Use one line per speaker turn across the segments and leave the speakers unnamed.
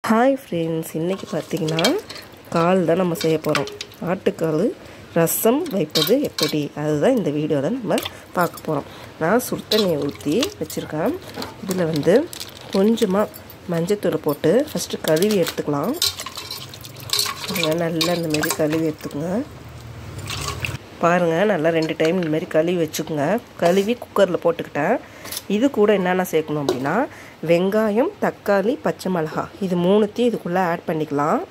Hi friends, இன்றைக்கி பார்த்திங்கன்னா கால் தான் நம்ம செய்ய போகிறோம். ஆட்டுக்கால் ரசம் வைப்பது எப்படி, அதுதான் இந்த வீடியோவில் நம்ம பார்க்க போகிறோம். நான் சுடு தண்ணியை ஊற்றி வச்சுருக்கேன். இதில் கொஞ்சமாக மஞ்சத்தூளை போட்டு ஃபஸ்ட்டு கழுவி எடுத்துக்கலாம். நல்லா இந்தமாரி கழுவி எடுத்துக்கோங்க. பாருங்கள், நல்லா 2 டைம் இந்தமாரி கழுவி வச்சுக்கோங்க. கழுவி குக்கரில் போட்டுக்கிட்டேன். இது கூட என்னென்ன சேர்க்கணும் அப்படின்னா, வெங்காயம், தக்காளி, பச்சை மிளகாய், இது 3த்தையும் இதுக்குள்ளே ஆட் பண்ணிக்கலாம்.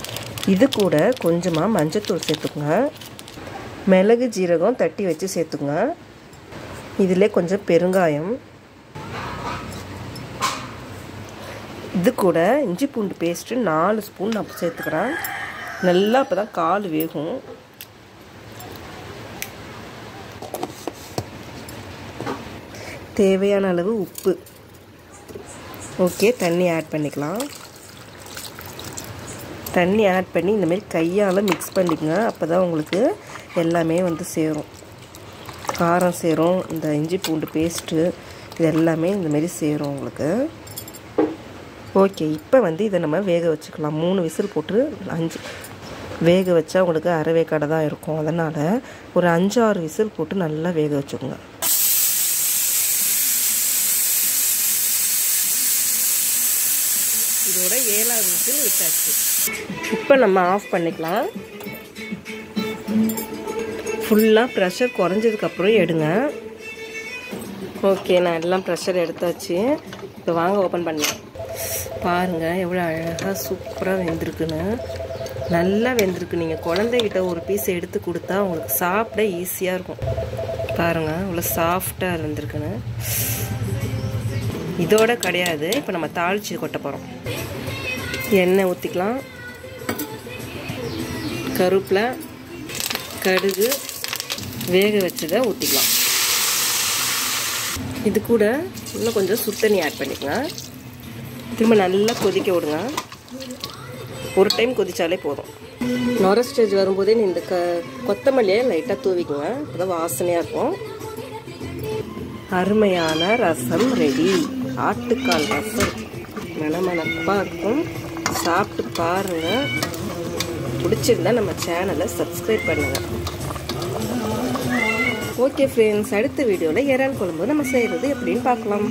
இது கூட கொஞ்சமாக மஞ்சத்தூள் சேர்த்துக்குங்க. மிளகு ஜீரகம் தட்டி வச்சு சேர்த்துக்குங்க. இதிலே கொஞ்சம் பெருங்காயம். இது கூட இஞ்சி பூண்டு பேஸ்ட்டு 4 ஸ்பூன் நான் சேர்த்துக்கிறேன். நல்லா அப்போ தான் கால் வேகும். தேவையான அளவு உப்பு. ஓகே, தண்ணி ஆட் பண்ணிக்கலாம். தண்ணி ஆட் பண்ணி இந்தமாரி கையால் மிக்ஸ் பண்ணிக்கங்க. அப்போ தான் உங்களுக்கு எல்லாமே சேரும். காரம் சேரும், இந்த இஞ்சி பூண்டு பேஸ்ட்டு இது எல்லாமே இந்தமாரி சேரும் உங்களுக்கு. ஓகே, இப்போ இதை நம்ம வேக வச்சுக்கலாம். 3 விசில் போட்டு 5 வேக வச்சா உங்களுக்கு அரைவேக்காடை தான் இருக்கும். அதனால் ஒரு 5-6 விசில் போட்டு நல்லா வேக வச்சுக்கோங்க. இதோட 7வது விசில் விட்டாச்சு. இப்போ நம்ம ஆஃப் பண்ணிக்கலாம். ஃபுல்லாக ப்ரெஷர் குறைஞ்சதுக்கப்புறம் எடுங்க. ஓகே, நான் எல்லாம் ப்ரெஷர் எடுத்தாச்சு. இப்போ வாங்க ஓப்பன் பண்ணலாம். பாருங்கள் எவ்வளோ அழகாக சூப்பராக வெந்திருக்குன்னு. நல்லா வெந்திருக்கு. நீங்கள் குழந்தைகிட்ட ஒரு பீஸ் எடுத்து கொடுத்தா உங்களுக்கு சாப்பிட ஈஸியாக இருக்கும். பாருங்கள் இவ்வளோ சாஃப்டாக இருந்திருக்குன்னு. இதோட கிடையாது, இப்போ நம்ம தாளித்து கொட்ட போகிறோம். எண்ணெய் ஊற்றிக்கலாம். கருவேப்பிலை, கடுகு, வேக வச்சதை ஊற்றிக்கலாம். இது கூட இன்னும் கொஞ்சம் சுடு தண்ணி ஆட் பண்ணிக்கலாம். திரும்ப நல்லா கொதிக்க விடுங்க. ஒரு டைம் கொதித்தாலே போதும். நொர ஸ்டேஜ் வரும்போதே இந்த கொத்தமல்லியை லைட்டாக தூவிக்குங்க. அப்போதான் வாசனையாக இருக்கும். அருமையான ரசம் ரெடி. ஆட்டுக்கால் ரசம் மணமணப்பாக இருக்கும். சாப்பிட்டு பாருங்கள். பிடிச்சிருந்தா நம்ம சேனலை சப்ஸ்கிரைப் பண்ணுங்கள். ஓகே ஃப்ரெண்ட்ஸ், அடுத்த வீடியோவில் இறால் குழம்பு நம்ம செய்கிறது எப்படின்னு பார்க்கலாம்.